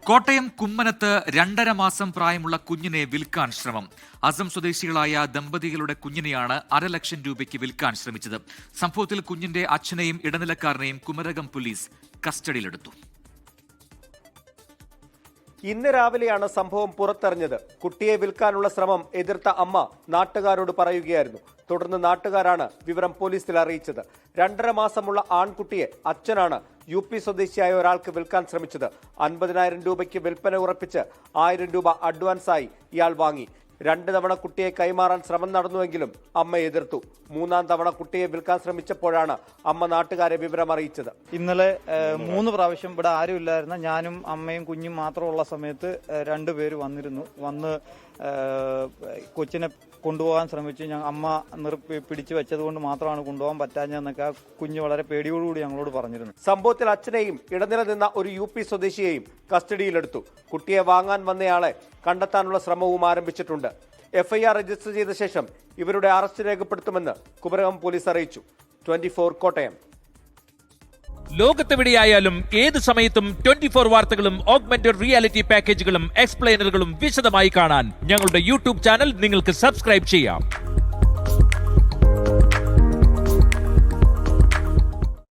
കോട്ടയം കുമ്മനത്ത് 2.5 മാസം പ്രായമുള്ള കുഞ്ഞിനെ വിൽക്കാൻ ശ്രമം. അസം സ്വദേശികളായ ദമ്പതികളുടെ കുഞ്ഞിനെയാണ് 500,000 രൂപയ്ക്ക് വിൽക്കാൻ ശ്രമിച്ചത്. സംഭവത്തിൽ കുഞ്ഞിന്റെ അച്ഛനെയും ഇടനിലക്കാരനെയും കുമരകം പോലീസ് കസ്റ്റഡിയിലെടുത്തു. ഇന്ന് രാവിലെയാണ് സംഭവം പുറത്തറിഞ്ഞത്. കുട്ടിയെ വിൽക്കാനുള്ള ശ്രമം എതിർത്ത അമ്മ നാട്ടുകാരോട് പറയുകയായിരുന്നു. തുടർന്ന് നാട്ടുകാരാണ് വിവരം പോലീസിൽ അറിയിച്ചത്. 2.5 മാസമുള്ള ആൺകുട്ടിയെ അച്ഛനാണ് UP സ്വദേശിയായ ഒരാൾക്ക് വിൽക്കാൻ ശ്രമിച്ചത്. 50,000 രൂപയ്ക്ക് വിൽപ്പന ഉറപ്പിച്ച് 1,000 രൂപ അഡ്വാൻസായി ഇയാൾ വാങ്ങി. 2 തവണ കുട്ടിയെ കൈമാറാൻ ശ്രമം നടന്നുവെങ്കിലും അമ്മ എതിർത്തു. 3-ാം തവണ കുട്ടിയെ വിൽക്കാൻ ശ്രമിച്ചപ്പോഴാണ് അമ്മ നാട്ടുകാരെ വിവരം അറിയിച്ചത്. ഇന്നലെ 3 പ്രാവശ്യം ഇവിടെ ആരും ഇല്ലായിരുന്ന ഞാനും അമ്മയും കുഞ്ഞും മാത്രമുള്ള സമയത്ത് 2 പേര് വന്ന് കൊച്ചിനെ കൊണ്ടുപോകാൻ ശ്രമിച്ചു. അമ്മ പിടിച്ചു വെച്ചതുകൊണ്ട് മാത്രമാണ് കൊണ്ടുപോകാൻ പറ്റാഞ്ഞെന്നൊക്കെ കുഞ്ഞ് വളരെ പേടിയോടുകൂടി ഞങ്ങളോട് പറഞ്ഞിരുന്നു. സംഭവത്തിൽ അച്ഛനെയും ഇടനില നിന്ന ഒരു UP സ്വദേശിയെയും കസ്റ്റഡിയിലെടുത്തു. കുട്ടിയെ വാങ്ങാൻ വന്നയാളെ കണ്ടെത്താനുള്ള ശ്രമവും ആരംഭിച്ചിട്ടുണ്ട്. FIR രജിസ്റ്റർ ചെയ്ത ശേഷം ഇവരുടെ അറസ്റ്റ് രേഖപ്പെടുത്തുമെന്ന് കുമരകം പോലീസ് അറിയിച്ചു. 24 കോട്ടയം. ലോകത്തെവിടെയായാലും ഏത് സമയത്തും 24 വാർത്തകളും ഓഗ്മെന്റഡ് റിയാലിറ്റി പാക്കേജുകളും എക്സ്പ്ലെയിനറുകളും വിശദമായി കാണാൻ ഞങ്ങളുടെ YouTube ചാനൽ നിങ്ങൾക്ക് സബ്സ്ക്രൈബ് ചെയ്യാം.